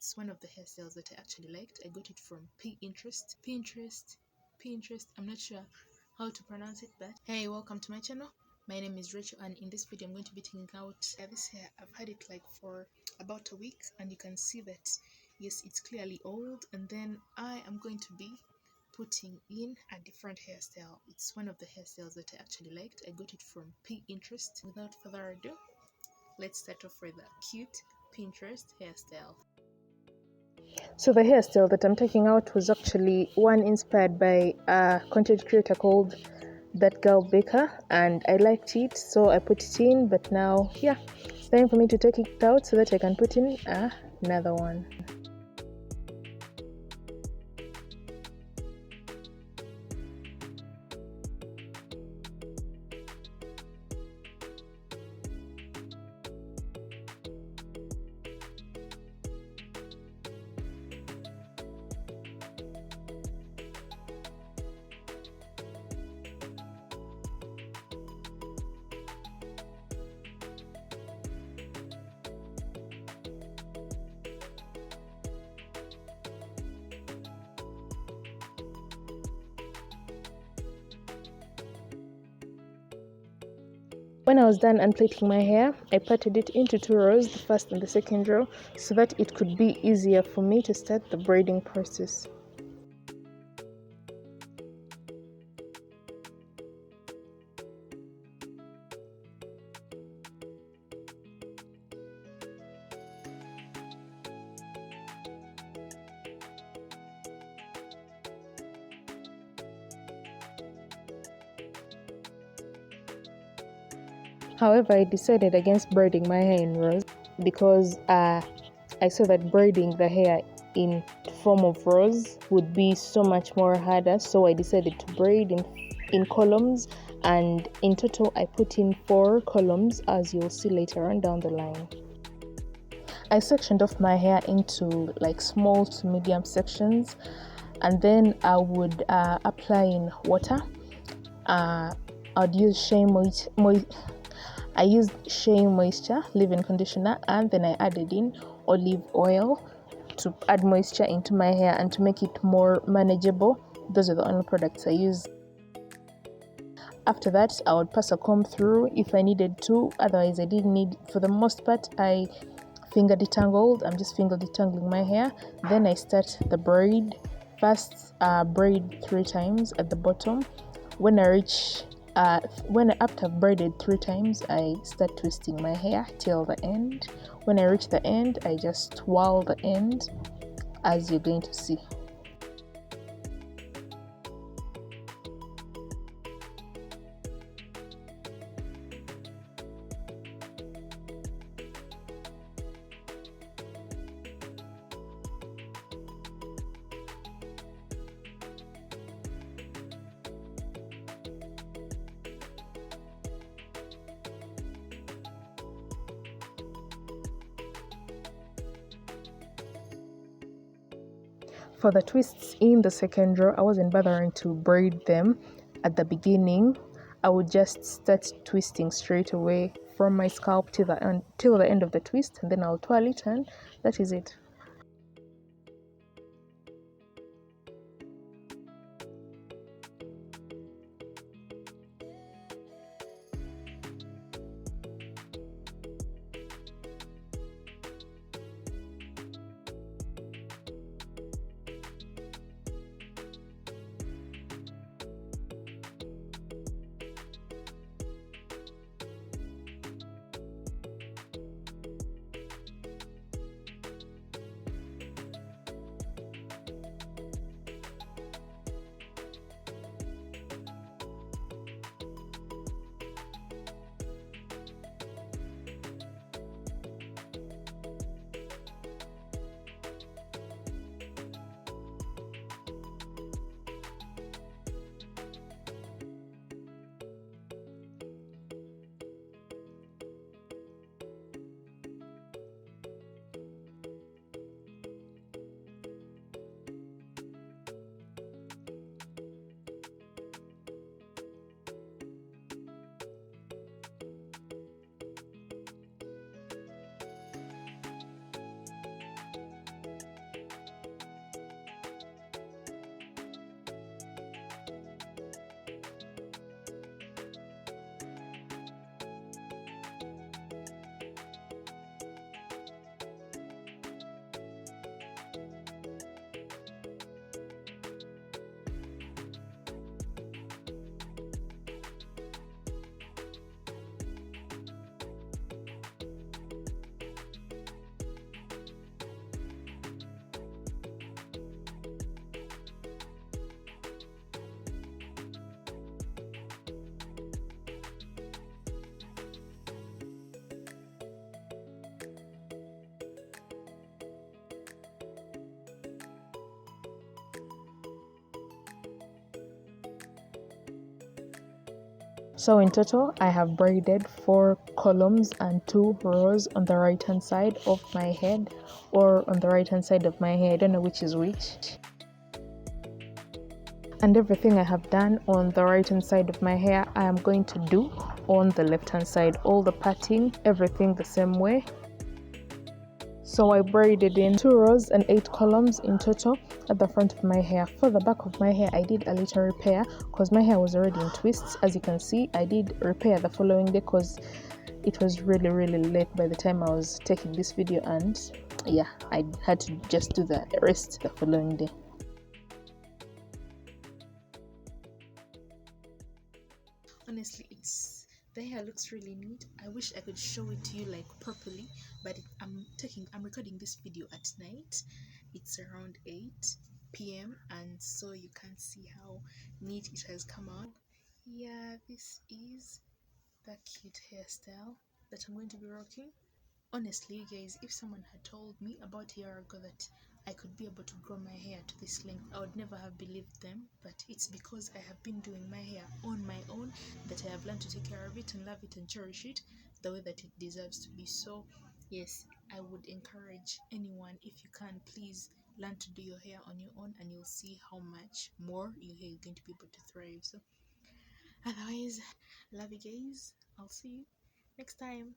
It's one of the hairstyles that I actually liked. I got it from Pinterest. I'm not sure how to pronounce it, but hey, welcome to my channel. My name is Rachel, and in this video I'm going to be taking out this hair. I've had it like for about a week, and you can see that yes, it's clearly old. And then I am going to be putting in a different hairstyle. It's one of the hairstyles that I actually liked. I got it from Pinterest. Without further ado, let's start off with a cute Pinterest hairstyle. So the hairstyle that I'm taking out was actually one inspired by a content creator called That Girl Baker, and I liked it, so I put it in. But now, yeah, it's time for me to take it out so that I can put in another one. When I was done unplaiting my hair, I parted it into two rows, the first and the second row, so that it could be easier for me to start the braiding process. However, I decided against braiding my hair in rows because I saw that braiding the hair in form of rows would be so much more harder. So I decided to braid in columns, and in total I put in 4 columns, as you'll see later on down the line. I sectioned off my hair into like small to medium sections, and then I would apply in water. I'd use I used Shea Moisture leave-in conditioner, and then I added in olive oil to add moisture into my hair and to make it more manageable. Those are the only products I use. After that, I would pass a comb through if I needed to. Otherwise, I didn't need. For the most part, I finger detangled. I'm just finger detangling my hair. Then I start the braid. First, braid 3 times at the bottom. When after I've braided 3 times, I start twisting my hair till the end. When I reach the end, I just twirl the end, as you're going to see. For the twists in the second row, I wasn't bothering to braid them at the beginning. I would just start twisting straight away from my scalp till the end of the twist, and then I'll twirl it, and that is it. So in total, I have braided 4 columns and 2 rows on the right hand side of my head, or on the right hand side of my hair. I don't know which is which. And everything I have done on the right hand side of my hair, I am going to do on the left hand side. All the parting, everything the same way. So I braided in 2 rows and 8 columns in total at the front of my hair. For the back of my hair, I did a little repair because my hair was already in twists. As you can see, I did repair the following day because it was really late by the time I was taking this video, and yeah, I had to just do the rest the following day. Honestly, the hair looks really neat. I wish I could show it to you like properly, but I'm recording this video at night. It's around 8 p.m. and so you can't see how neat it has come out. Yeah, this is the cute hairstyle that I'm going to be rocking. Honestly, guys, if someone had told me about a year ago that I could be able to grow my hair to this length, I would never have believed them. But it's because I have been doing my hair on my own that I have learned to take care of it and love it and cherish it the way that it deserves to be. So yes, I would encourage anyone, if you can, please learn to do your hair on your own, and you'll see how much more your hair is going to be able to thrive. So otherwise, love you guys. I'll see you next time.